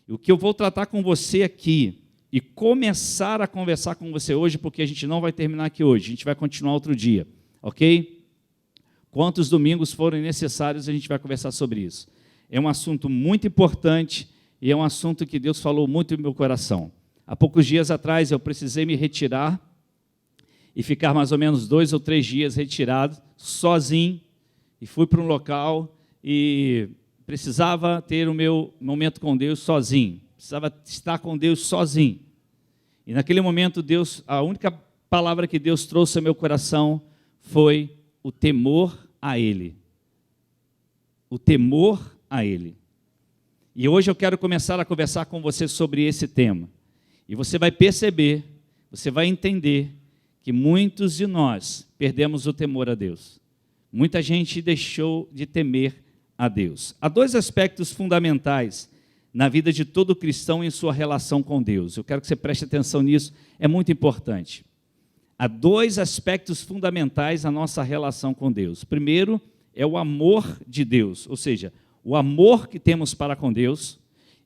E o que eu vou tratar com você aqui, e começar a conversar com você hoje, porque a gente não vai terminar aqui hoje, a gente vai continuar outro dia, ok? Quantos domingos forem necessários, a gente vai conversar sobre isso. É um assunto muito importante e é um assunto que Deus falou muito no meu coração. Há poucos dias atrás eu precisei me retirar e ficar mais ou menos 2 ou 3 dias retirado, sozinho, e fui para um local e precisava ter o meu momento com Deus sozinho. Precisava estar com Deus sozinho. E naquele momento, a única palavra que Deus trouxe ao meu coração foi o temor a Ele. O temor a Ele. E hoje eu quero começar a conversar com você sobre esse tema. E você vai perceber, você vai entender que muitos de nós perdemos o temor a Deus. Muita gente deixou de temer a Deus. Há 2 aspectos fundamentais na vida de todo cristão em sua relação com Deus. Eu quero que você preste atenção nisso, é muito importante. Há 2 aspectos fundamentais na nossa relação com Deus. Primeiro é o amor de Deus, ou seja, o amor que temos para com Deus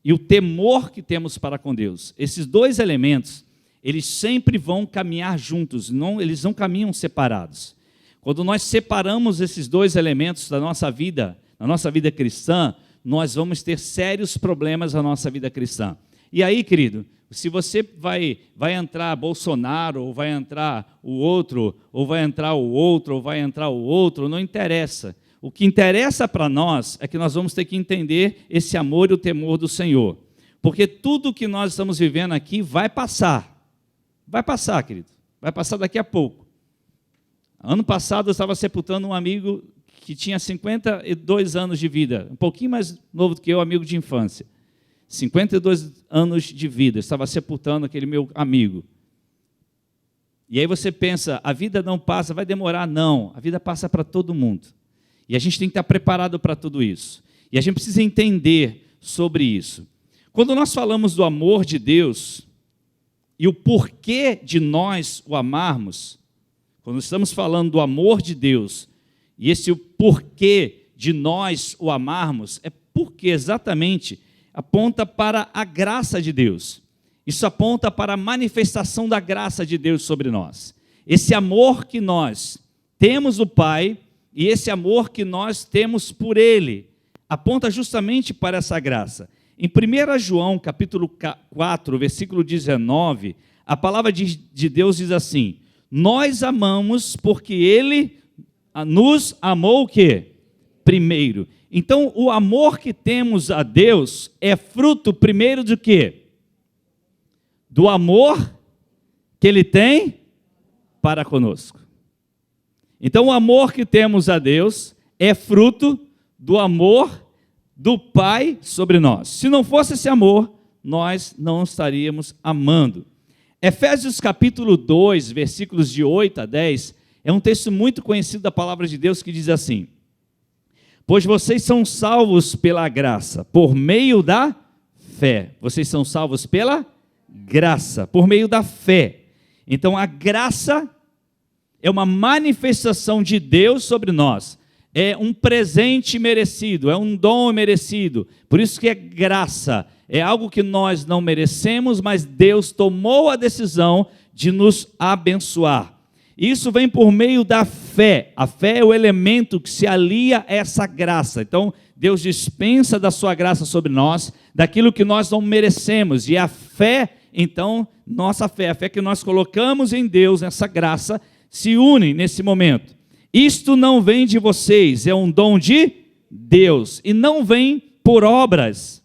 e o temor que temos para com Deus. Esses 2 elementos, eles sempre vão caminhar juntos, eles não caminham separados. Quando nós separamos esses 2 elementos da nossa vida, na nossa vida cristã, nós vamos ter sérios problemas na nossa vida cristã. E aí, querido, se você vai entrar Bolsonaro, ou vai entrar o outro, ou vai entrar o outro, ou vai entrar o outro, não interessa. O que interessa para nós é que nós vamos ter que entender esse amor e o temor do Senhor. Porque tudo que nós estamos vivendo aqui vai passar. Vai passar, querido. Vai passar daqui a pouco. Ano passado eu estava sepultando um amigo que tinha 52 anos de vida, um pouquinho mais novo do que eu, amigo de infância. 52 anos de vida, estava sepultando aquele meu amigo. E aí você pensa, a vida não passa, vai demorar? Não, a vida passa para todo mundo. E a gente tem que estar preparado para tudo isso. E a gente precisa entender sobre isso. Quando nós falamos do amor de Deus e o porquê de nós o amarmos, quando estamos falando do amor de Deus, e esse o porquê de nós o amarmos, é porque exatamente aponta para a graça de Deus. Isso aponta para a manifestação da graça de Deus sobre nós. Esse amor que nós temos do Pai e esse amor que nós temos por Ele, aponta justamente para essa graça. Em 1 João, capítulo 4, versículo 19, a palavra de Deus diz assim: nós amamos porque Ele nos amou o quê? Primeiro. Então, o amor que temos a Deus é fruto primeiro de quê? Do amor que Ele tem para conosco. Então, o amor que temos a Deus é fruto do amor do Pai sobre nós. Se não fosse esse amor, nós não estaríamos amando. Efésios capítulo 2, versículos de 8 a 10, é um texto muito conhecido da palavra de Deus que diz assim: pois vocês são salvos pela graça, por meio da fé. Vocês são salvos pela graça, por meio da fé. Então a graça é uma manifestação de Deus sobre nós. É um presente merecido, é um dom merecido. Por isso que é graça. É algo que nós não merecemos, mas Deus tomou a decisão de nos abençoar. Isso vem por meio da fé. A fé é o elemento que se alia a essa graça. Então, Deus dispensa da sua graça sobre nós, daquilo que nós não merecemos. E a fé, então, nossa fé, a fé que nós colocamos em Deus, essa graça, se une nesse momento. Isto não vem de vocês, é um dom de Deus, e não vem por obras,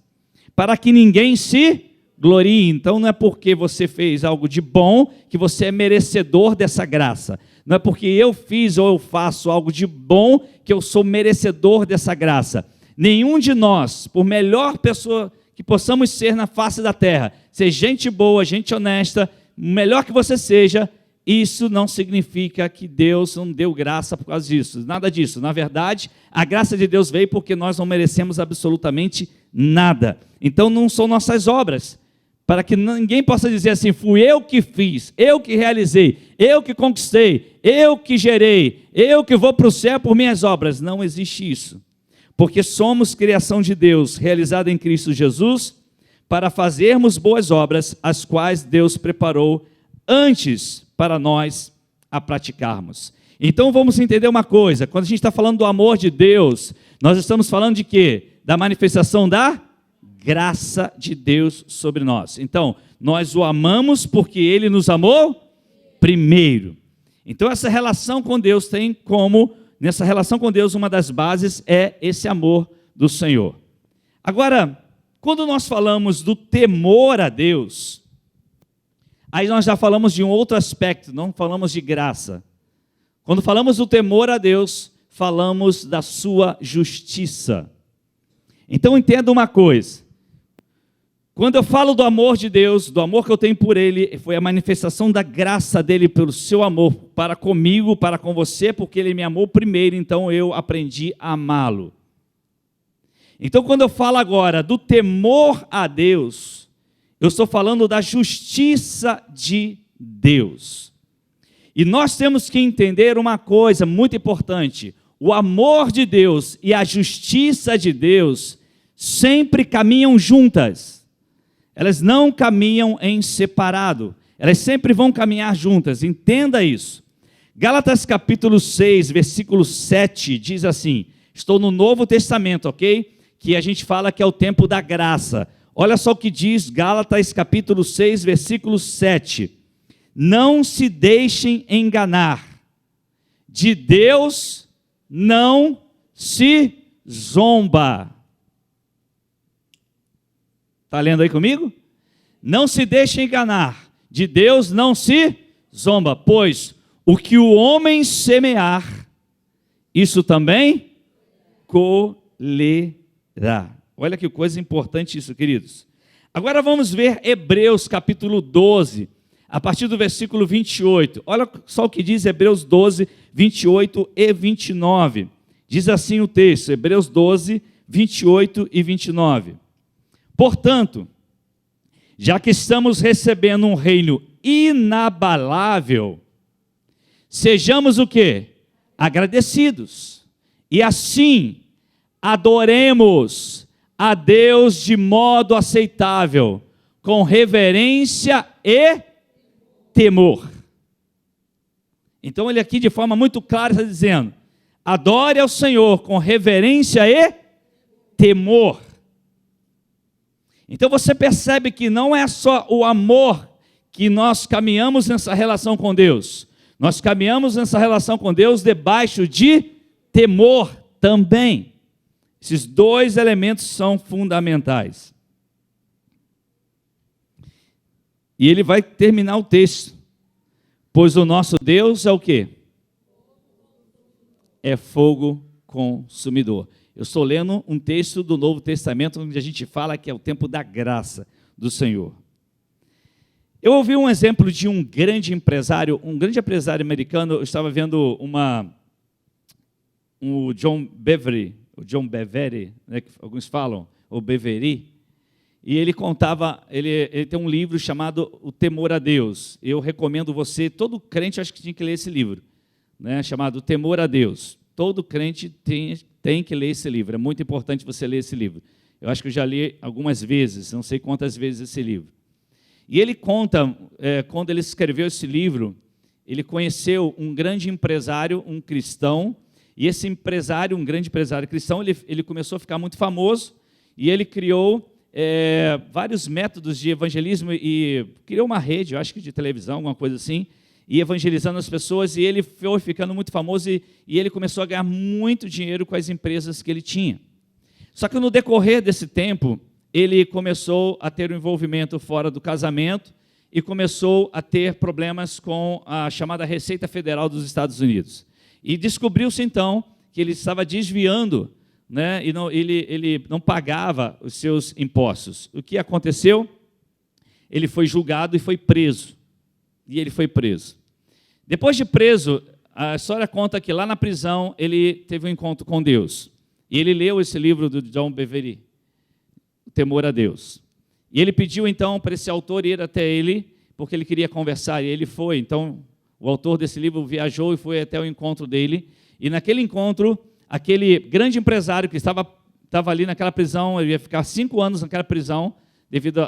para que ninguém se glorie. Então não é porque você fez algo de bom que você é merecedor dessa graça. Não é porque eu fiz ou eu faço algo de bom que eu sou merecedor dessa graça. Nenhum de nós, por melhor pessoa que possamos ser na face da terra, ser gente boa, gente honesta, melhor que você seja, isso não significa que Deus não deu graça por causa disso, nada disso. Na verdade, a graça de Deus veio porque nós não merecemos absolutamente nada. Então não são nossas obras, para que ninguém possa dizer assim: fui eu que fiz, eu que realizei, eu que conquistei, eu que gerei, eu que vou para o céu por minhas obras. Não existe isso, porque somos criação de Deus, realizada em Cristo Jesus, para fazermos boas obras, as quais Deus preparou antes para nós a praticarmos. Então vamos entender uma coisa, quando a gente está falando do amor de Deus, nós estamos falando de quê? Da manifestação da graça de Deus sobre nós. Então, nós o amamos porque Ele nos amou primeiro. Então essa relação com Deus tem como, nessa relação com Deus, uma das bases é esse amor do Senhor. Agora, quando nós falamos do temor a Deus, aí nós já falamos de um outro aspecto, não falamos de graça. Quando falamos do temor a Deus, falamos da sua justiça. Então entenda uma coisa, quando eu falo do amor de Deus, do amor que eu tenho por Ele, foi a manifestação da graça dEle pelo seu amor para comigo, para com você, porque Ele me amou primeiro, então eu aprendi a amá-lo. Então quando eu falo agora do temor a Deus, eu estou falando da justiça de Deus. E nós temos que entender uma coisa muito importante, o amor de Deus e a justiça de Deus sempre caminham juntas. Elas não caminham em separado, elas sempre vão caminhar juntas, entenda isso. Gálatas capítulo 6, versículo 7, diz assim, estou no Novo Testamento, ok? Que a gente fala que é o tempo da graça. Olha só o que diz Gálatas capítulo 6, versículo 7. Não se deixem enganar, de Deus não se zomba. Está lendo aí comigo? Não se deixe enganar, de Deus não se zomba, pois o que o homem semear, isso também colherá. Olha que coisa importante isso, queridos. Agora vamos ver Hebreus capítulo 12, a partir do versículo 28. Olha só o que diz Hebreus 12, 28 e 29. Diz assim o texto, Hebreus 12, 28 e 29. Portanto, já que estamos recebendo um reino inabalável, sejamos o quê? Agradecidos. E assim, adoremos a Deus de modo aceitável, com reverência e temor. Então ele aqui de forma muito clara está dizendo, adore ao Senhor com reverência e temor. Então você percebe que não é só o amor que nós caminhamos nessa relação com Deus. Nós caminhamos nessa relação com Deus debaixo de temor também. Esses dois elementos são fundamentais. E ele vai terminar o texto. Pois o nosso Deus é o quê? É fogo consumidor. Eu estou lendo um texto do Novo Testamento, onde a gente fala que é o tempo da graça do Senhor. Eu ouvi um exemplo de um grande empresário americano. Eu estava vendo o John Bevere, né, que alguns falam, ou Bevere, e ele contava, ele tem um livro chamado O Temor a Deus. Eu recomendo você, todo crente acho que tinha que ler esse livro, né, chamado O Temor a Deus. Todo crente tem que ler esse livro, é muito importante você ler esse livro. Eu acho que eu já li algumas vezes, não sei quantas vezes esse livro. E ele conta, quando ele escreveu esse livro, ele conheceu um grande empresário, um cristão, e esse empresário, um grande empresário cristão, ele começou a ficar muito famoso, e ele criou vários métodos de evangelismo, e criou uma rede, eu acho que de televisão, alguma coisa assim, e evangelizando as pessoas, e ele foi ficando muito famoso, e ele começou a ganhar muito dinheiro com as empresas que ele tinha. Só que no decorrer desse tempo, ele começou a ter um envolvimento fora do casamento, e começou a ter problemas com a chamada Receita Federal dos Estados Unidos. E descobriu-se então que ele estava desviando, né, e ele não pagava os seus impostos. O que aconteceu? Ele foi julgado e foi preso. E ele foi preso. Depois de preso, a história conta que lá na prisão ele teve um encontro com Deus. E ele leu esse livro do John Bevere, O Temor a Deus. E ele pediu então para esse autor ir até ele, porque ele queria conversar, e ele foi. Então, o autor desse livro viajou e foi até o encontro dele. E naquele encontro, aquele grande empresário que estava ali naquela prisão, ele ia ficar 5 anos naquela prisão, devido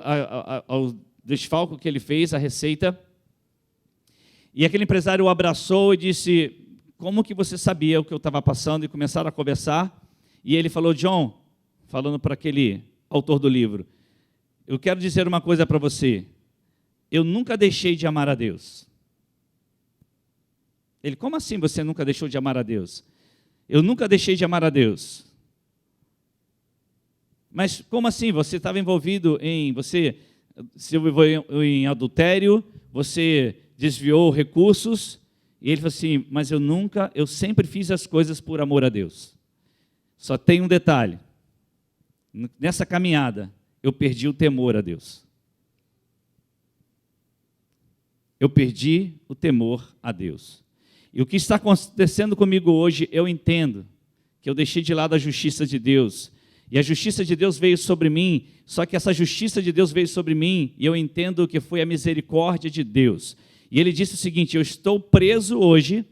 ao desfalco que ele fez, a receita. E aquele empresário o abraçou e disse: como que você sabia o que eu estava passando? E começaram a conversar. E ele falou: John, falando para aquele autor do livro, eu quero dizer uma coisa para você. Eu nunca deixei de amar a Deus. Ele: como assim você nunca deixou de amar a Deus? Eu nunca deixei de amar a Deus. Mas como assim? Você estava envolvido você se envolveu em adultério, você desviou recursos. E ele falou assim: mas eu sempre fiz as coisas por amor a Deus. Só tem um detalhe. Nessa caminhada, eu perdi o temor a Deus. Eu perdi o temor a Deus. E o que está acontecendo comigo hoje, eu entendo que eu deixei de lado a justiça de Deus. E a justiça de Deus veio sobre mim, só que essa justiça de Deus veio sobre mim, e eu entendo que foi a misericórdia de Deus. E ele disse o seguinte: eu estou preso hoje,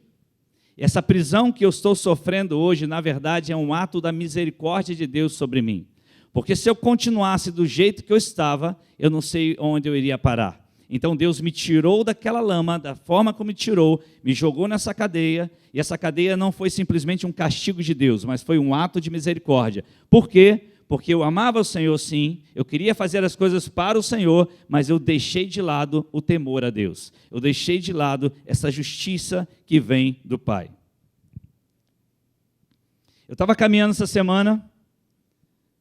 essa prisão que eu estou sofrendo hoje, na verdade, é um ato da misericórdia de Deus sobre mim. Porque se eu continuasse do jeito que eu estava, eu não sei onde eu iria parar. Então Deus me tirou daquela lama, da forma como me tirou, me jogou nessa cadeia, e essa cadeia não foi simplesmente um castigo de Deus, mas foi um ato de misericórdia. Por quê? Porque eu amava o Senhor, sim, eu queria fazer as coisas para o Senhor, mas eu deixei de lado o temor a Deus. Eu deixei de lado essa justiça que vem do Pai. Eu estava caminhando essa semana,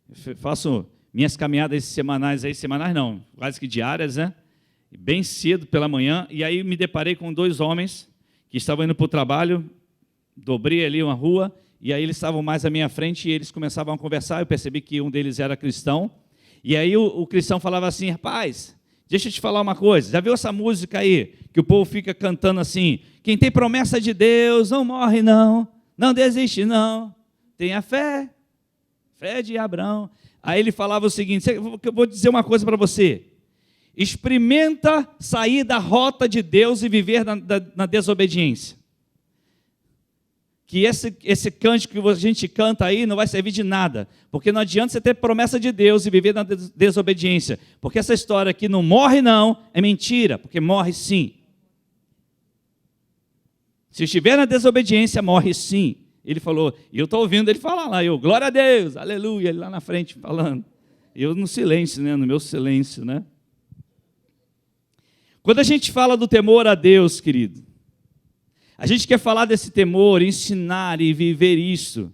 eu faço minhas caminhadas semanais não, quase que diárias, né? Bem cedo pela manhã, e aí me deparei com dois homens que estavam indo para o trabalho, dobrei ali uma rua, e aí eles estavam mais à minha frente, e eles começavam a conversar, eu percebi que um deles era cristão, e aí o cristão falava assim: rapaz, deixa eu te falar uma coisa, já viu essa música aí, que o povo fica cantando assim: quem tem promessa de Deus não morre não, não desiste não, tenha fé, fé de Abraão. Aí ele falava o seguinte: eu vou dizer uma coisa para você, experimenta sair da rota de Deus e viver na desobediência. Que esse cântico que a gente canta aí não vai servir de nada, porque não adianta você ter promessa de Deus e viver na desobediência, porque essa história aqui não morre não, é mentira, porque morre sim. Se estiver na desobediência, morre sim. Ele falou, e eu estou ouvindo ele falar lá, glória a Deus, aleluia, ele lá na frente falando. Eu no silêncio, né, no meu silêncio, né? Quando a gente fala do temor a Deus, querido, a gente quer falar desse temor, ensinar e viver isso.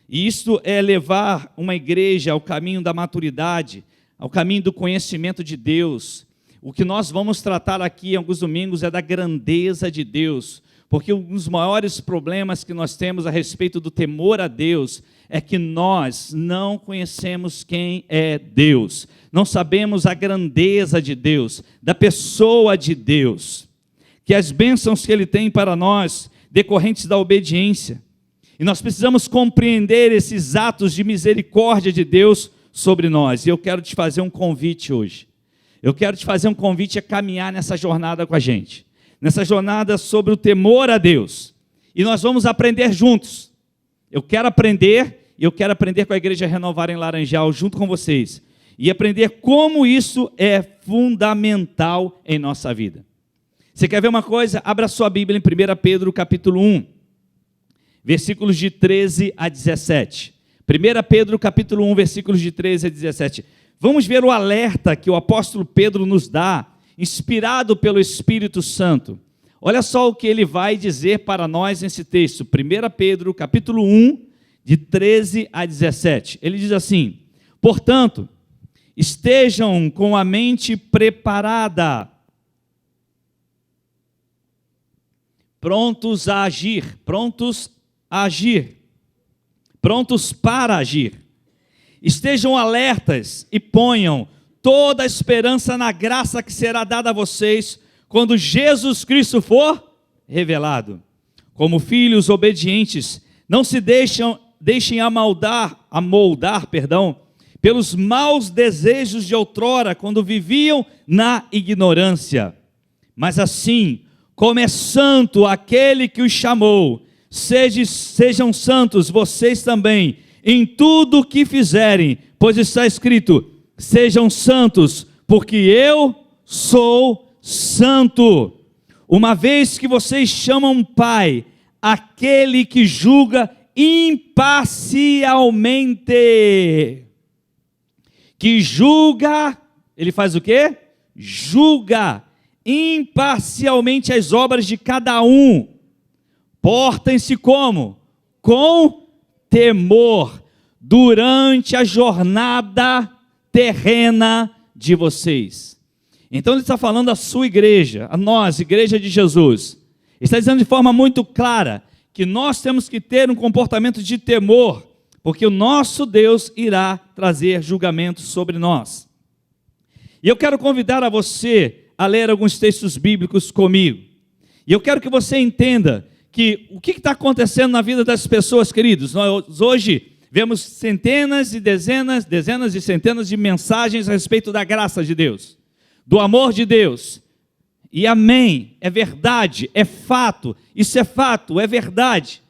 E isso é levar uma igreja ao caminho da maturidade, ao caminho do conhecimento de Deus. O que nós vamos tratar aqui em alguns domingos é da grandeza de Deus, porque um dos maiores problemas que nós temos a respeito do temor a Deus é que nós não conhecemos quem é Deus, não sabemos a grandeza de Deus, da pessoa de Deus, que as bênçãos que Ele tem para nós, decorrentes da obediência, e nós precisamos compreender esses atos de misericórdia de Deus sobre nós. E eu quero te fazer um convite hoje, eu quero te fazer um convite a caminhar nessa jornada com a gente, nessa jornada sobre o temor a Deus, e nós vamos aprender juntos. Eu quero aprender, e eu quero aprender com a Igreja Renovar em Laranjal, junto com vocês, e aprender como isso é fundamental em nossa vida. Você quer ver uma coisa? Abra sua Bíblia em 1 Pedro capítulo 1, versículos de 13 a 17. 1 Pedro capítulo 1, versículos de 13 a 17. Vamos ver o alerta que o apóstolo Pedro nos dá, inspirado pelo Espírito Santo. Olha só o que ele vai dizer para nós nesse texto, 1 Pedro capítulo 1, de 13 a 17. Ele diz assim: portanto, estejam com a mente preparada, prontos a agir, prontos para agir. Estejam alertas e ponham toda a esperança na graça que será dada a vocês quando Jesus Cristo for revelado. Como filhos obedientes, não se deixem amoldar, pelos maus desejos de outrora, quando viviam na ignorância. Mas assim, como é santo aquele que os chamou, sejam santos vocês também, em tudo o que fizerem, pois está escrito: sejam santos, porque eu sou santo. Uma vez que vocês chamam Pai, aquele que julga imparcialmente, que julga, ele faz o quê? Julga imparcialmente as obras de cada um. Portem-se como? Com temor, durante a jornada terrena de vocês. Então ele está falando à sua igreja, a nós, igreja de Jesus. Ele está dizendo de forma muito clara que nós temos que ter um comportamento de temor, porque o nosso Deus irá trazer julgamento sobre nós. E eu quero convidar a você a ler alguns textos bíblicos comigo. E eu quero que você entenda que o que está acontecendo na vida das pessoas, queridos. Nós hoje vemos centenas e dezenas e centenas de mensagens a respeito da graça de Deus, do amor de Deus. E amém, é verdade, é fato, isso é fato, é verdade.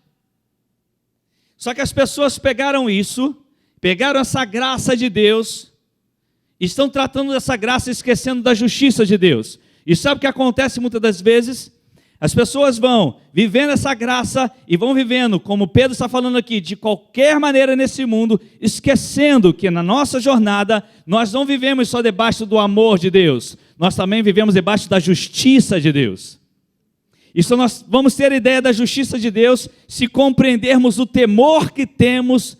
Só que as pessoas pegaram isso, pegaram essa graça de Deus, estão tratando dessa graça esquecendo da justiça de Deus. E sabe o que acontece muitas das vezes? As pessoas vão vivendo essa graça e vão vivendo, como Pedro está falando aqui, de qualquer maneira nesse mundo, esquecendo que na nossa jornada nós não vivemos só debaixo do amor de Deus, nós também vivemos debaixo da justiça de Deus. Isso nós vamos ter a ideia da justiça de Deus se compreendermos o temor que temos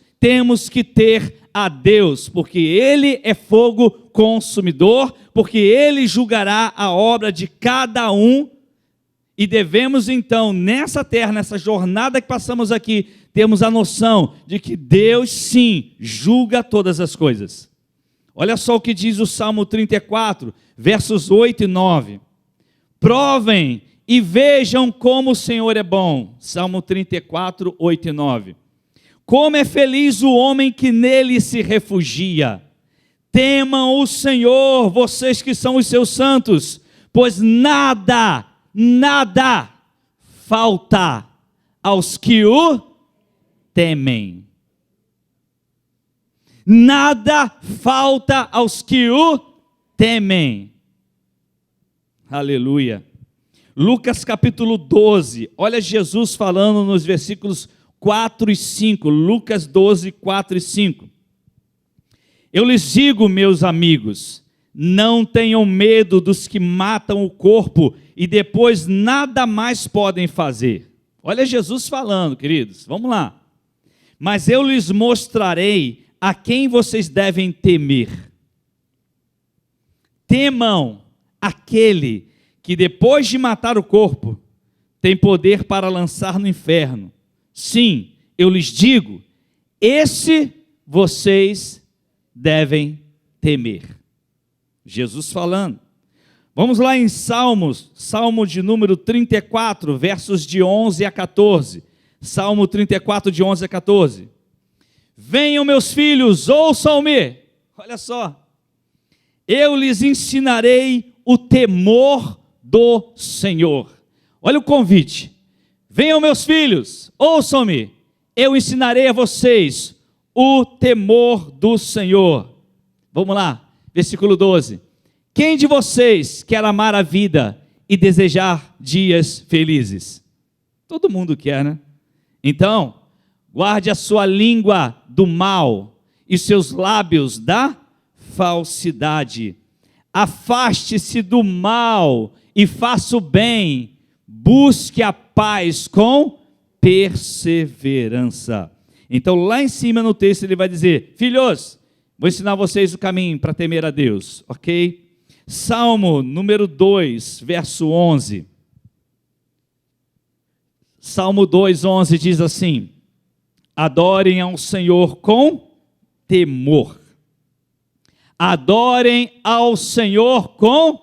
que ter a Deus, porque Ele é fogo consumidor, porque Ele julgará a obra de cada um. E devemos então, nessa terra, nessa jornada que passamos aqui, termos a noção de que Deus sim julga todas as coisas. Olha só o que diz o Salmo 34, versos 8 e 9. Provem e vejam como o Senhor é bom. Salmo 34, 8 e 9. Como é feliz o homem que nele se refugia. Temam o Senhor, vocês que são os seus santos, pois nada falta aos que o temem. Nada falta aos que o temem. Aleluia. Lucas capítulo 12, olha Jesus falando nos versículos 4 e 5, Lucas 12, 4 e 5. Eu lhes digo, meus amigos, não tenham medo dos que matam o corpo e depois nada mais podem fazer. Olha Jesus falando, queridos, vamos lá. Mas eu lhes mostrarei a quem vocês devem temer. Temam aquele que depois de matar o corpo, tem poder para lançar no inferno. Sim, eu lhes digo, esse vocês devem temer. Jesus falando. Vamos lá em Salmos, Salmo de número 34, versos de 11 a 14. Salmo 34, de 11 a 14. Venham meus filhos, ouçam-me. Olha só. Eu lhes ensinarei o temor do Senhor. Olha o convite. Venham meus filhos, ouçam-me. Eu ensinarei a vocês o temor do Senhor. Vamos lá, versículo 12. Quem de vocês quer amar a vida e desejar dias felizes? Todo mundo quer, né? Então, guarde a sua língua do mal e seus lábios da falsidade. Afaste-se do mal e faça o bem. Busque a paz com perseverança. Então, lá em cima no texto ele vai dizer, filhos, vou ensinar vocês o caminho para temer a Deus, ok? Salmo número 2, verso 11. Salmo 2, 11 diz assim, adorem ao Senhor com temor. Adorem ao Senhor com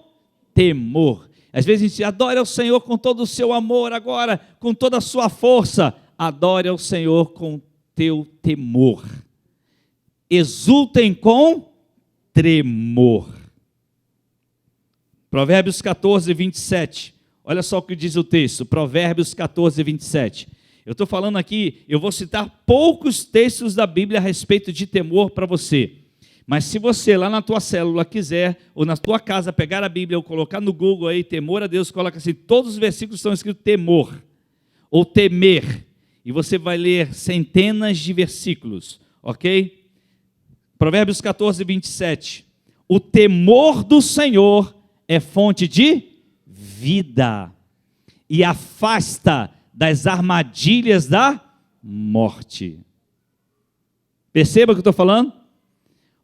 temor. Às vezes a gente adora ao Senhor com todo o seu amor, agora com toda a sua força. Adore ao Senhor com teu temor. Exultem com tremor. Provérbios 14, 27. Olha só o que diz o texto. Provérbios 14, 27. Eu estou falando aqui, eu vou citar poucos textos da Bíblia a respeito de temor para você. Mas se você lá na tua célula quiser, ou na tua casa, pegar a Bíblia ou colocar no Google aí, temor a Deus, coloca assim, todos os versículos estão escritos temor, ou temer, e você vai ler centenas de versículos, ok? Provérbios 14, 27. O temor do Senhor é fonte de vida, e afasta das armadilhas da morte. Perceba o que eu estou falando?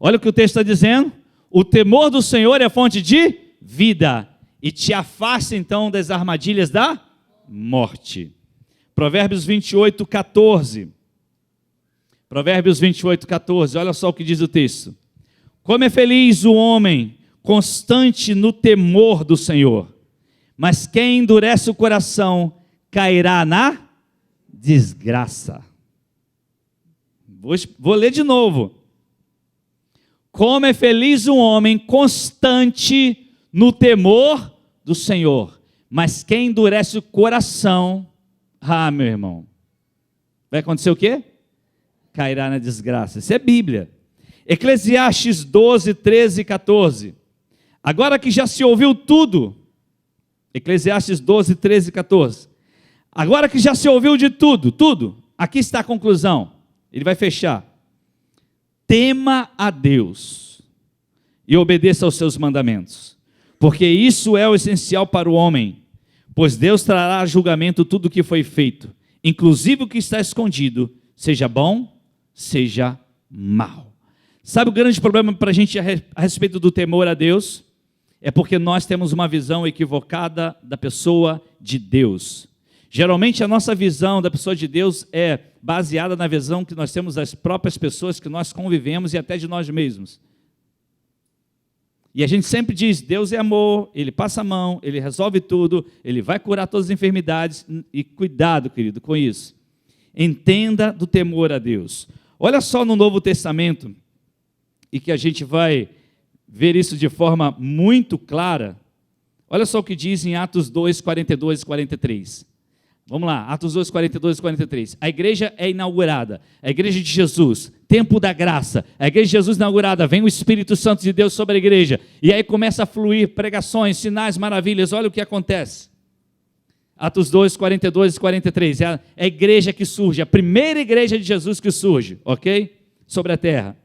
Olha o que o texto está dizendo. O temor do Senhor é fonte de vida e te afasta então das armadilhas da morte. Provérbios 28, 14. Provérbios 28, 14. Olha só o que diz o texto. Como é feliz o homem constante no temor do Senhor, mas quem endurece o coração cairá na desgraça. Vou ler de novo. Como é feliz um homem constante no temor do Senhor, mas quem endurece o coração, meu irmão, vai acontecer o quê? Cairá na desgraça. Isso é Bíblia. Eclesiastes 12, 13 e 14. Agora que já se ouviu tudo, Eclesiastes 12, 13 e 14. Agora que já se ouviu de tudo, aqui está a conclusão. Ele vai fechar. Tema a Deus e obedeça aos seus mandamentos, porque isso é o essencial para o homem, pois Deus trará a julgamento tudo o que foi feito, inclusive o que está escondido, seja bom, seja mal. Sabe o grande problema para a gente a respeito do temor a Deus? É porque nós temos uma visão equivocada da pessoa de Deus. Geralmente a nossa visão da pessoa de Deus é baseada na visão que nós temos das próprias pessoas que nós convivemos e até de nós mesmos. E a gente sempre diz, Deus é amor, Ele passa a mão, Ele resolve tudo, Ele vai curar todas as enfermidades. E cuidado, querido, com isso. Entenda do temor a Deus. Olha só no Novo Testamento, e que a gente vai ver isso de forma muito clara. Olha só o que diz em Atos 2, 42 e 43. Vamos lá, Atos 2, 42 e 43. A igreja é inaugurada, a igreja de Jesus, tempo da graça, a igreja de Jesus inaugurada, vem o Espírito Santo de Deus sobre a igreja, e aí começa a fluir pregações, sinais, maravilhas. Olha o que acontece. Atos 2, 42 e 43, é a igreja que surge, a primeira igreja de Jesus que surge, ok? Sobre a terra.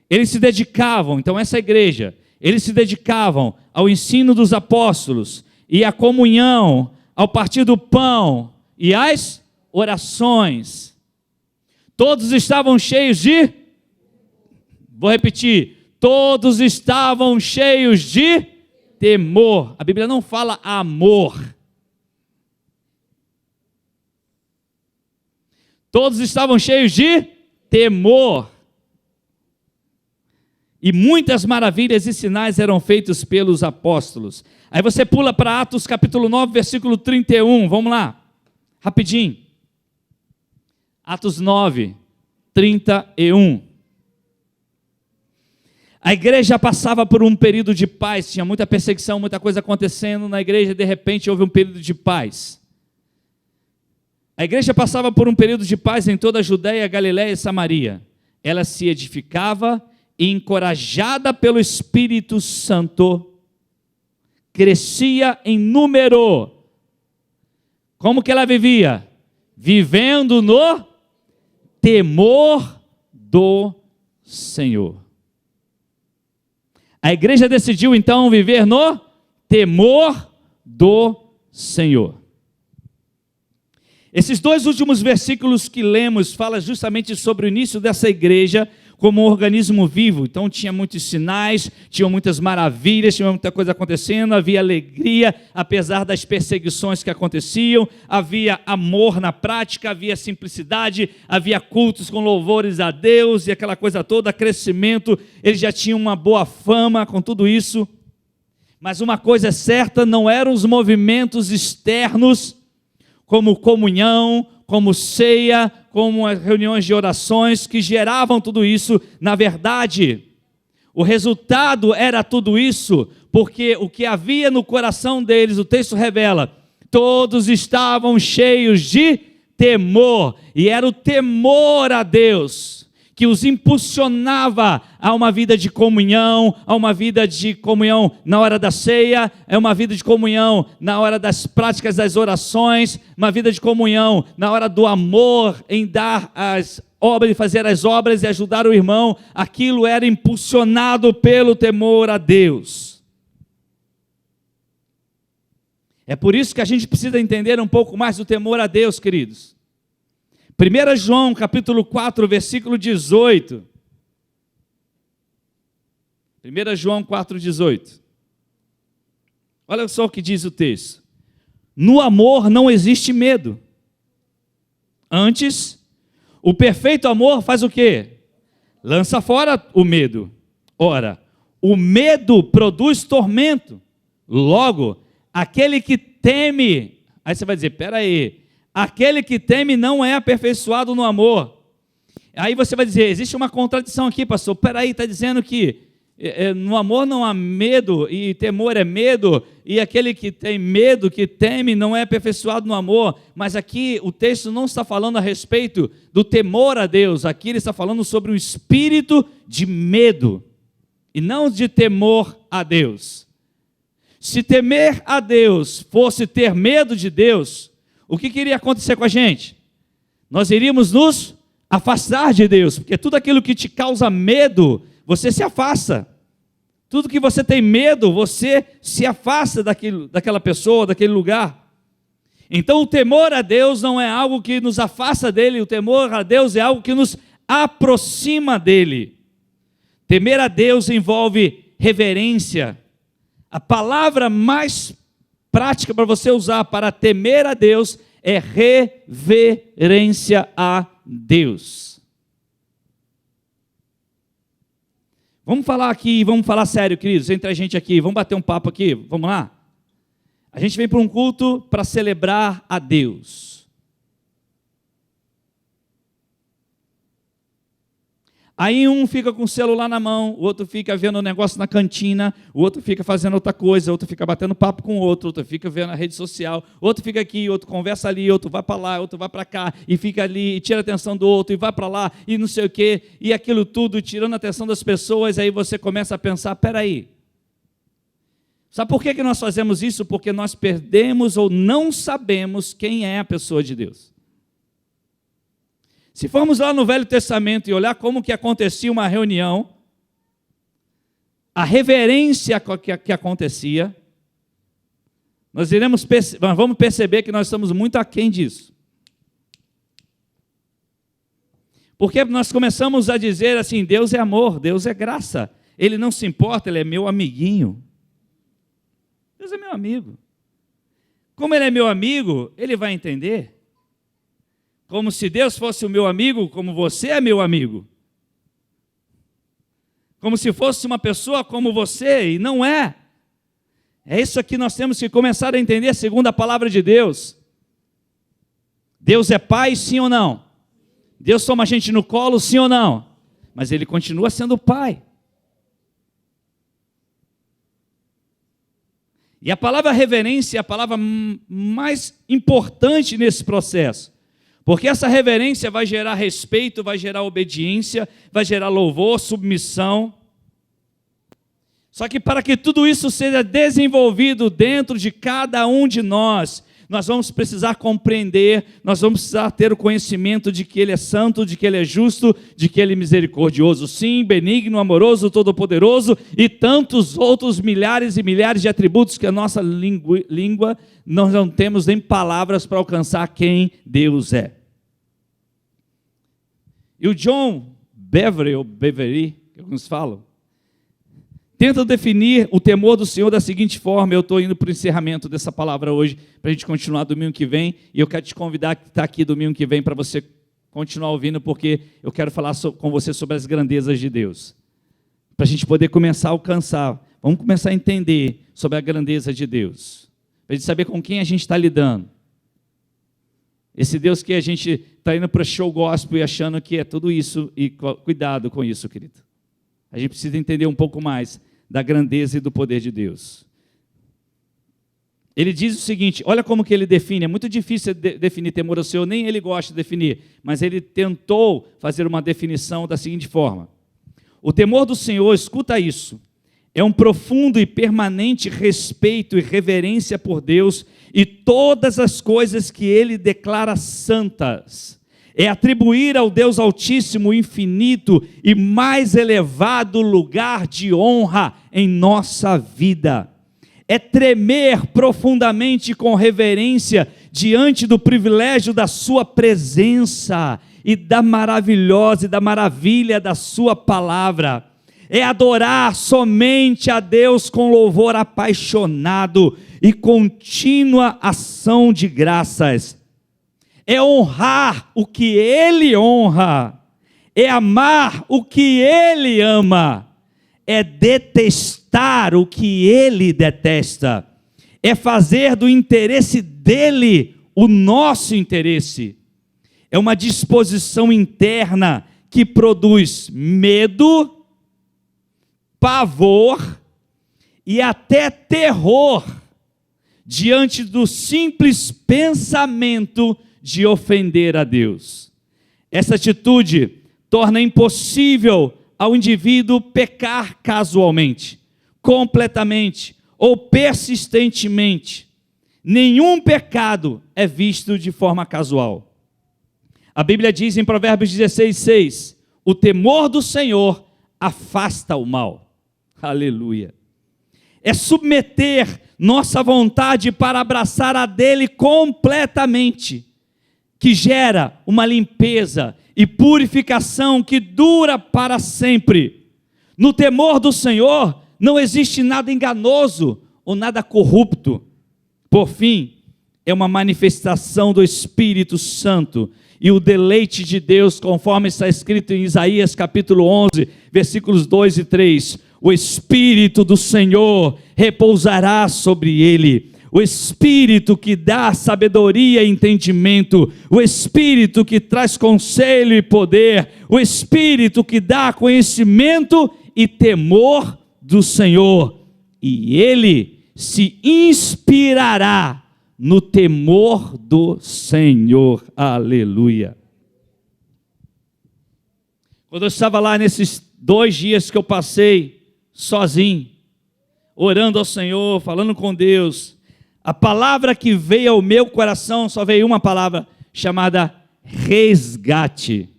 Eles se dedicavam, então essa igreja, eles se dedicavam ao ensino dos apóstolos, e à comunhão, ao partir do pão, e às orações. Todos estavam cheios de, vou repetir, todos estavam cheios de temor. A Bíblia não fala amor. Todos estavam cheios de temor. E muitas maravilhas e sinais eram feitos pelos apóstolos. Aí você pula para Atos capítulo 9, versículo 31, vamos lá. Rapidinho. Atos 9, 31. A igreja passava por um período de paz, tinha muita perseguição, muita coisa acontecendo na igreja, de repente houve um período de paz. A igreja passava por um período de paz em toda a Judéia, Galiléia e Samaria. Ela se edificava e, encorajada pelo Espírito Santo, crescia em número. Como que ela vivia? Vivendo no temor do Senhor. A igreja decidiu então viver no temor do Senhor. Esses dois últimos versículos que lemos falam justamente sobre o início dessa igreja como um organismo vivo. Então tinha muitos sinais, tinha muitas maravilhas, tinha muita coisa acontecendo, havia alegria, apesar das perseguições que aconteciam, havia amor na prática, havia simplicidade, havia cultos com louvores a Deus e aquela coisa toda, crescimento. Eles já tinham uma boa fama com tudo isso, mas uma coisa é certa, não eram os movimentos externos, como comunhão, como ceia, como as reuniões de orações que geravam tudo isso. Na verdade, o resultado era tudo isso, porque o que havia no coração deles, o texto revela, todos estavam cheios de temor, e era o temor a Deus que os impulsionava a uma vida de comunhão, a uma vida de comunhão na hora da ceia, é uma vida de comunhão na hora das práticas das orações, uma vida de comunhão na hora do amor, em dar as obras, fazer as obras e ajudar o irmão. Aquilo era impulsionado pelo temor a Deus. É por isso que a gente precisa entender um pouco mais do temor a Deus, queridos. 1 João, capítulo 4, versículo 18. 1 João 4, 18. Olha só o que diz o texto. No amor não existe medo. Antes, o perfeito amor faz o quê? Lança fora o medo. Ora, o medo produz tormento. Logo, aquele que teme... Aí você vai dizer, peraí, aquele que teme não é aperfeiçoado no amor. Aí você vai dizer, existe uma contradição aqui, pastor. Peraí, está dizendo que no amor não há medo, e temor é medo, e aquele que tem medo, que teme, não é aperfeiçoado no amor. Mas aqui o texto não está falando a respeito do temor a Deus, aqui ele está falando sobre um espírito de medo, e não de temor a Deus. Se temer a Deus fosse ter medo de Deus, o que iria acontecer com a gente? Nós iríamos nos afastar de Deus, porque tudo aquilo que te causa medo, você se afasta. Tudo que você tem medo, você se afasta daquela pessoa, daquele lugar. Então o temor a Deus não é algo que nos afasta dele, o temor a Deus é algo que nos aproxima dele. Temer a Deus envolve reverência. A palavra mais prática para você usar para temer a Deus é reverência a Deus. Vamos falar aqui, vamos falar sério, queridos, entre a gente aqui, vamos bater um papo aqui, vamos lá? A gente vem para um culto para celebrar a Deus. Aí um fica com o celular na mão, o outro fica vendo um negócio na cantina, o outro fica fazendo outra coisa, o outro fica batendo papo com o outro fica vendo a rede social, outro fica aqui, outro conversa ali, outro vai para lá, outro vai para cá, e fica ali, e tira a atenção do outro, e vai para lá, e não sei o quê, e aquilo tudo, tirando a atenção das pessoas, aí você começa a pensar, peraí, sabe por que nós fazemos isso? Porque nós perdemos ou não sabemos quem é a pessoa de Deus. Se formos lá no Velho Testamento e olhar como que acontecia uma reunião, a reverência que acontecia, nós vamos perceber que nós estamos muito aquém disso. Porque nós começamos a dizer assim, Deus é amor, Deus é graça, Ele não se importa, Ele é meu amiguinho. Deus é meu amigo. Como Ele é meu amigo, Ele vai entender. Como se Deus fosse o meu amigo, como você é meu amigo. Como se fosse uma pessoa como você, e não é. É isso que nós temos que começar a entender segundo a palavra de Deus. Deus é pai, sim ou não? Deus toma a gente no colo, sim ou não? Mas Ele continua sendo pai. E a palavra reverência é a palavra mais importante nesse processo. Porque essa reverência vai gerar respeito, vai gerar obediência, vai gerar louvor, submissão. Só que para que tudo isso seja desenvolvido dentro de cada um de nós vamos precisar compreender, nós vamos precisar ter o conhecimento de que Ele é santo, de que Ele é justo, de que Ele é misericordioso, sim, benigno, amoroso, todo-poderoso e tantos outros milhares e milhares de atributos que a nossa língua nós não temos nem palavras para alcançar quem Deus é. E o John Bevere, ou Bevere, que alguns falam, tenta definir o temor do Senhor da seguinte forma. Eu estou indo para o encerramento dessa palavra hoje, para a gente continuar domingo que vem, e eu quero te convidar a estar aqui domingo que vem para você continuar ouvindo, porque eu quero falar com você sobre as grandezas de Deus, para a gente poder começar a alcançar, vamos começar a entender sobre a grandeza de Deus, para a gente saber com quem a gente está lidando. Esse Deus que a gente está indo para show gospel e achando que é tudo isso, e cuidado com isso, querido. A gente precisa entender um pouco mais da grandeza e do poder de Deus. Ele diz o seguinte, olha como que ele define, é muito difícil definir temor ao Senhor, nem ele gosta de definir, mas ele tentou fazer uma definição da seguinte forma: o temor do Senhor, escuta isso, é um profundo e permanente respeito e reverência por Deus e todas as coisas que ele declara santas. É atribuir ao Deus Altíssimo, infinito e mais elevado lugar de honra em nossa vida. É tremer profundamente com reverência diante do privilégio da sua presença e da maravilhosa e da maravilha da sua palavra. É adorar somente a Deus com louvor apaixonado e contínua ação de graças. É honrar o que Ele honra, é amar o que Ele ama, é detestar o que Ele detesta, é fazer do interesse dEle o nosso interesse. É uma disposição interna que produz medo, pavor e até terror diante do simples pensamento de ofender a Deus. Essa atitude torna impossível ao indivíduo pecar casualmente, completamente ou persistentemente. Nenhum pecado é visto de forma casual. A Bíblia diz em Provérbios 16:6, o temor do Senhor afasta o mal. Aleluia. É submeter nossa vontade para abraçar a dele completamente, que gera uma limpeza e purificação que dura para sempre. No temor do Senhor não existe nada enganoso ou nada corrupto. Por fim, é uma manifestação do Espírito Santo e o deleite de Deus, conforme está escrito em Isaías capítulo 11, versículos 2 e 3. O Espírito do Senhor repousará sobre ele. O Espírito que dá sabedoria e entendimento, o Espírito que traz conselho e poder, o Espírito que dá conhecimento e temor do Senhor, e ele se inspirará no temor do Senhor. Aleluia. Quando eu estava lá nesses 2 dias que eu passei sozinho, orando ao Senhor, falando com Deus, a palavra que veio ao meu coração, só veio uma palavra, chamada resgate.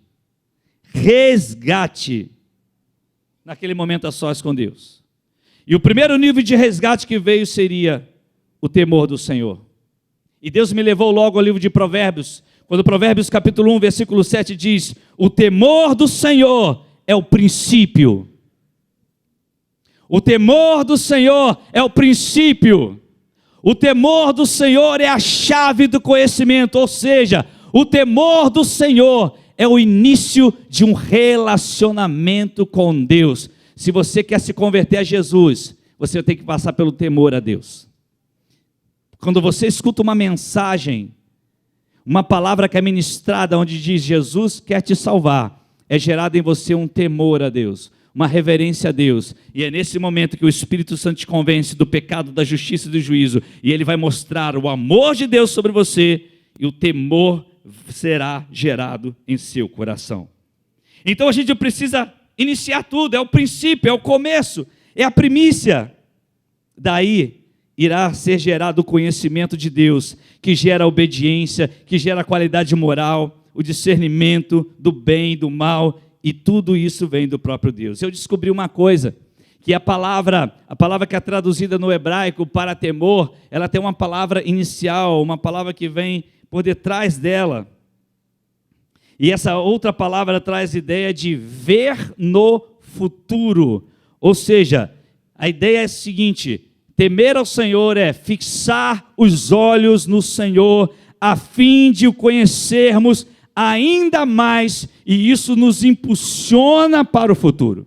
Resgate. Naquele momento a sós com Deus. E o primeiro nível de resgate que veio seria o temor do Senhor. E Deus me levou logo ao livro de Provérbios, quando Provérbios capítulo 1, versículo 7 diz, o temor do Senhor é o princípio. O temor do Senhor é o princípio. O temor do Senhor é a chave do conhecimento, ou seja, o temor do Senhor é o início de um relacionamento com Deus. Se você quer se converter a Jesus, você tem que passar pelo temor a Deus. Quando você escuta uma mensagem, uma palavra que é ministrada, onde diz Jesus quer te salvar, é gerado em você um temor a Deus, uma reverência a Deus, e é nesse momento que o Espírito Santo te convence do pecado, da justiça e do juízo, e ele vai mostrar o amor de Deus sobre você, e o temor será gerado em seu coração. Então a gente precisa iniciar tudo, é o princípio, é o começo, é a primícia. Daí irá ser gerado o conhecimento de Deus, que gera a obediência, que gera a qualidade moral, o discernimento do bem e do mal, e tudo isso vem do próprio Deus. Eu descobri uma coisa, que a palavra que é traduzida no hebraico para temor, ela tem uma palavra inicial, uma palavra que vem por detrás dela. E essa outra palavra traz a ideia de ver no futuro. Ou seja, a ideia é a seguinte: temer ao Senhor é fixar os olhos no Senhor, a fim de o conhecermos ainda mais, e isso nos impulsiona para o futuro.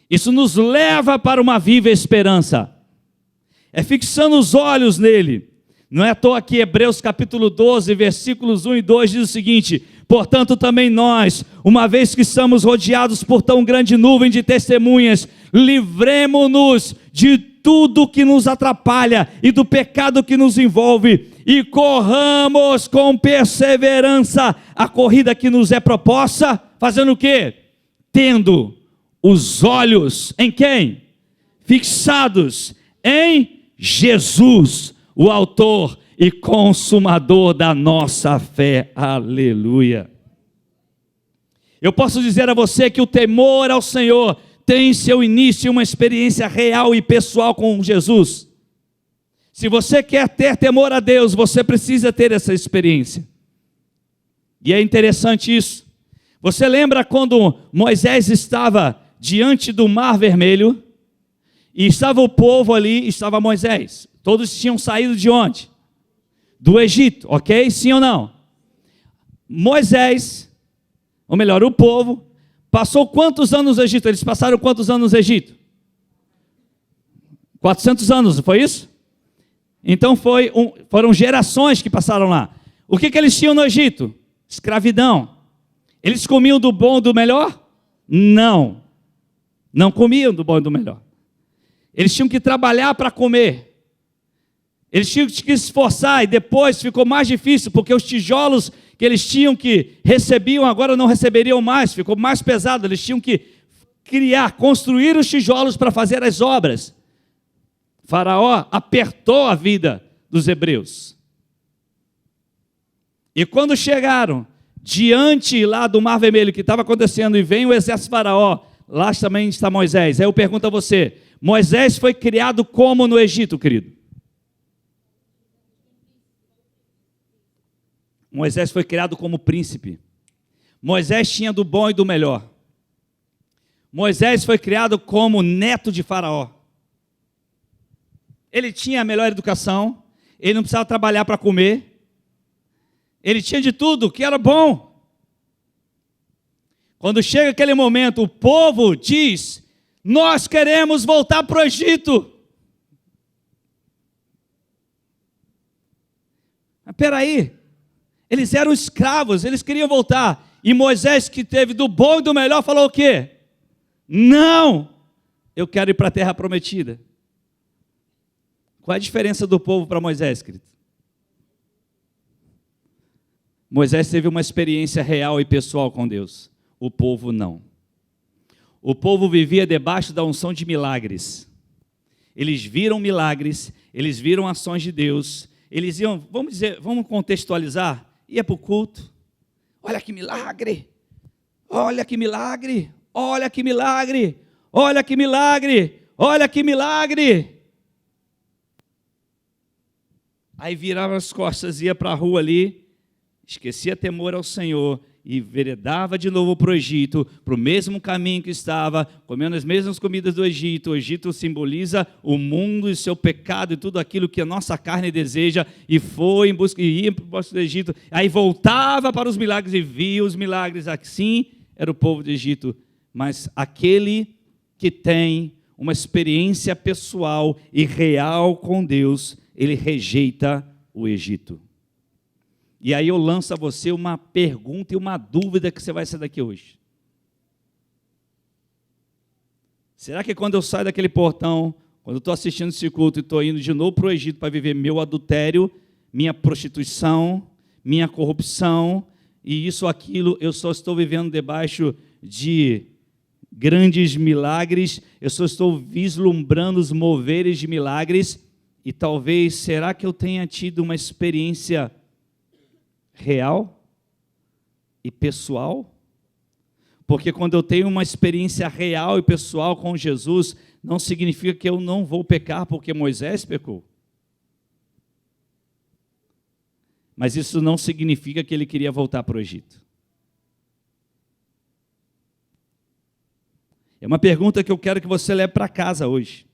Isso nos leva para uma viva esperança. É fixando os olhos nele. Não é à toa que Hebreus capítulo 12, versículos 1 e 2 diz o seguinte: portanto também nós, uma vez que estamos rodeados por tão grande nuvem de testemunhas, livremo-nos de tudo que nos atrapalha e do pecado que nos envolve, e corramos com perseverança a corrida que nos é proposta, fazendo o quê? Tendo os olhos em quem? Fixados em Jesus, o autor e consumador da nossa fé. Aleluia. Eu posso dizer a você que o temor ao Senhor tem seu início em uma experiência real e pessoal com Jesus. Se você quer ter temor a Deus, você precisa ter essa experiência. E é interessante isso. Você lembra quando Moisés estava diante do Mar Vermelho, e estava o povo ali, estava Moisés. Todos tinham saído de onde? Do Egito, ok? Sim ou não? Moisés, ou melhor, o povo, passou quantos anos no Egito? Eles passaram quantos anos no Egito? 400 anos, não foi isso? Então foram gerações que passaram lá. O que eles tinham no Egito? Escravidão. Eles comiam do bom e do melhor? Não. Não comiam do bom e do melhor. Eles tinham que trabalhar para comer. Eles tinham que se esforçar, e depois ficou mais difícil, porque os tijolos que eles tinham que recebiam, agora não receberiam mais, ficou mais pesado. Eles tinham que construir os tijolos para fazer as obras. Faraó apertou a vida dos hebreus. E quando chegaram diante lá do Mar Vermelho, que estava acontecendo, e vem o exército de Faraó, lá também está Moisés. Aí eu pergunto a você, Moisés foi criado como no Egito, querido? Moisés foi criado como príncipe. Moisés tinha do bom e do melhor. Moisés foi criado como neto de Faraó. Ele tinha a melhor educação, ele não precisava trabalhar para comer, ele tinha de tudo que era bom. Quando chega aquele momento, o povo diz: nós queremos voltar para o Egito. Mas peraí, eles eram escravos, eles queriam voltar. E Moisés, que teve do bom e do melhor, falou o quê? Não, eu quero ir para a terra prometida. Qual é a diferença do povo para Moisés, querido? Moisés teve uma experiência real e pessoal com Deus. O povo não. O povo vivia debaixo da unção de milagres. Eles viram milagres, eles viram ações de Deus. Eles iam, vamos contextualizar, ia para o culto. Olha que milagre! Olha que milagre! Olha que milagre! Olha que milagre! Olha que milagre! Aí virava as costas, ia para a rua ali, esquecia temor ao Senhor e veredava de novo para o Egito, para o mesmo caminho que estava, comendo as mesmas comidas do Egito. O Egito simboliza o mundo e seu pecado e tudo aquilo que a nossa carne deseja, e foi em busca, e ia para o do Egito, aí voltava para os milagres e via os milagres. Assim era o povo do Egito. Mas aquele que tem uma experiência pessoal e real com Deus, ele rejeita o Egito. E aí eu lanço a você uma pergunta e uma dúvida que você vai sair daqui hoje. Será que quando eu saio daquele portão, quando eu estou assistindo esse culto e estou indo de novo para o Egito para viver meu adultério, minha prostituição, minha corrupção, e isso ou aquilo, eu só estou vivendo debaixo de grandes milagres, eu só estou vislumbrando os moveres de milagres, e talvez, será que eu tenha tido uma experiência real e pessoal? Porque quando eu tenho uma experiência real e pessoal com Jesus, não significa que eu não vou pecar, porque Moisés pecou. Mas isso não significa que ele queria voltar para o Egito. É uma pergunta que eu quero que você leve para casa hoje.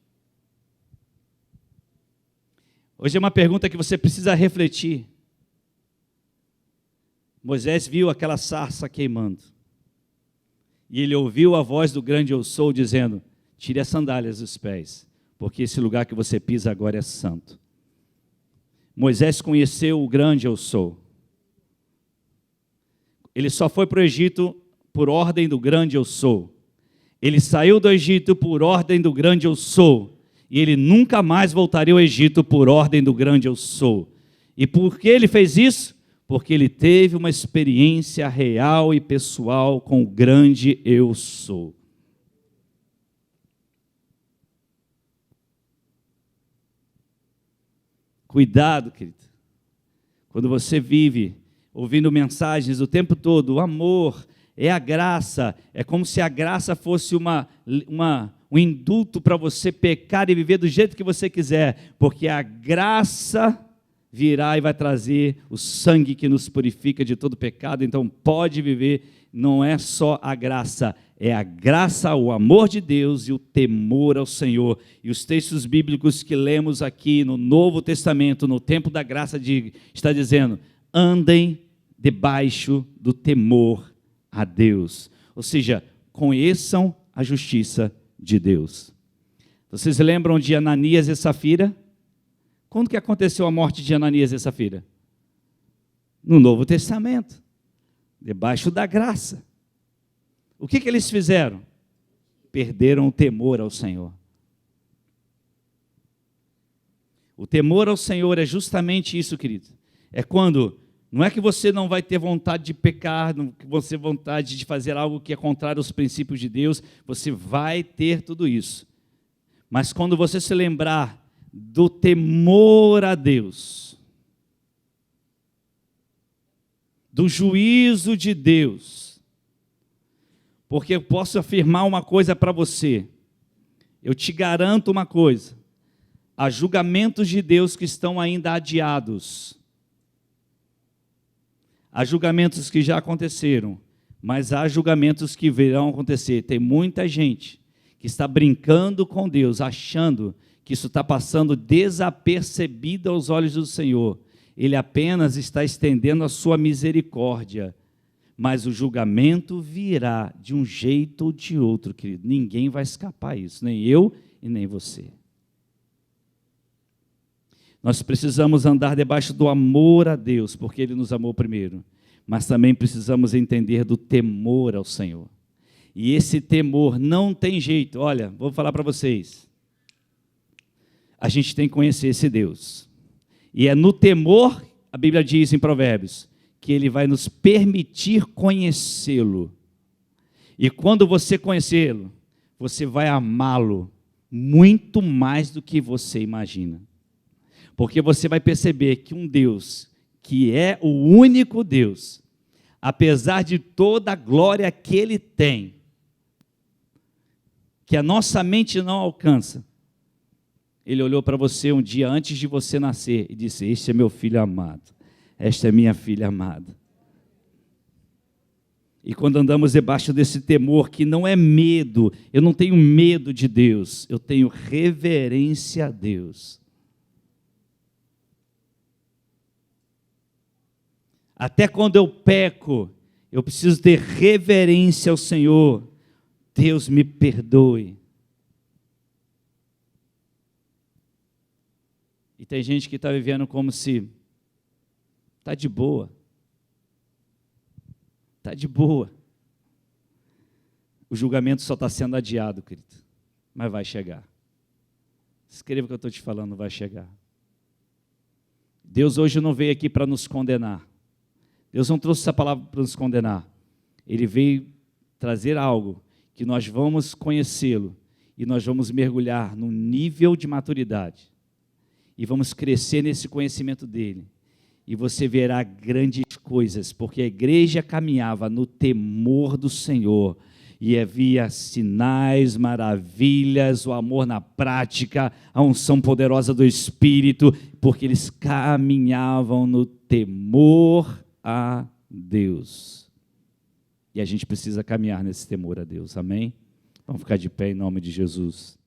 Hoje é uma pergunta que você precisa refletir. Moisés viu aquela sarça queimando. E ele ouviu a voz do grande Eu Sou dizendo: tire as sandálias dos pés, porque esse lugar que você pisa agora é santo. Moisés conheceu o grande Eu Sou. Ele só foi para o Egito por ordem do grande Eu Sou. Ele saiu do Egito por ordem do grande Eu Sou. e ele nunca mais voltaria ao Egito por ordem do grande eu sou. E por que ele fez isso? Porque ele teve uma experiência real e pessoal com o grande eu sou. Cuidado, querido, quando você vive ouvindo mensagens o tempo todo, o amor é a graça, é como se a graça fosse um indulto para você pecar e viver do jeito que você quiser, porque a graça virá e vai trazer o sangue que nos purifica de todo pecado, então pode viver, não é só a graça, é a graça, o amor de Deus e o temor ao Senhor. E os textos bíblicos que lemos aqui no Novo Testamento, no tempo da graça, está dizendo, andem debaixo do temor a Deus. Ou seja, conheçam a justiça de Deus. Vocês lembram de Ananias e Safira? Quando que aconteceu a morte de Ananias e Safira? No Novo Testamento, debaixo da graça. O que eles fizeram? Perderam o temor ao Senhor. O temor ao Senhor é justamente isso, querido. É quando, não é que você não vai ter vontade de pecar, não que você tem vontade de fazer algo que é contrário aos princípios de Deus, você vai ter tudo isso. Mas quando você se lembrar do temor a Deus, do juízo de Deus, porque eu posso afirmar uma coisa para você, eu te garanto uma coisa, há julgamentos de Deus que estão ainda adiados, há julgamentos que já aconteceram, mas há julgamentos que virão acontecer. Tem muita gente que está brincando com Deus, achando que isso está passando desapercebido aos olhos do Senhor. Ele apenas está estendendo a sua misericórdia, mas o julgamento virá de um jeito ou de outro, querido. Ninguém vai escapar disso, nem eu e nem você. Nós precisamos andar debaixo do amor a Deus, porque Ele nos amou primeiro, mas também precisamos entender do temor ao Senhor. E esse temor não tem jeito. Olha, vou falar para vocês, a gente tem que conhecer esse Deus, e é no temor, a Bíblia diz em Provérbios, que Ele vai nos permitir conhecê-lo, e quando você conhecê-lo, você vai amá-lo muito mais do que você imagina, porque você vai perceber que um Deus, que é o único Deus, apesar de toda a glória que Ele tem, que a nossa mente não alcança, Ele olhou para você um dia antes de você nascer e disse, este é meu filho amado, esta é minha filha amada. E quando andamos debaixo desse temor, que não é medo, eu não tenho medo de Deus, eu tenho reverência a Deus. Até quando eu peco, eu preciso ter reverência ao Senhor. Deus me perdoe. E tem gente que está vivendo como se está de boa. Está de boa. O julgamento só está sendo adiado, querido. Mas vai chegar. Escreva o que eu estou te falando, vai chegar. Deus hoje não veio aqui para nos condenar. Deus não trouxe essa palavra para nos condenar. Ele veio trazer algo que nós vamos conhecê-lo e nós vamos mergulhar num nível de maturidade e vamos crescer nesse conhecimento dele. E você verá grandes coisas, porque a igreja caminhava no temor do Senhor, e havia sinais, maravilhas, o amor na prática, a unção poderosa do Espírito, porque eles caminhavam no temor a Deus. E a gente precisa caminhar nesse temor a Deus, amém? Vamos ficar de pé em nome de Jesus.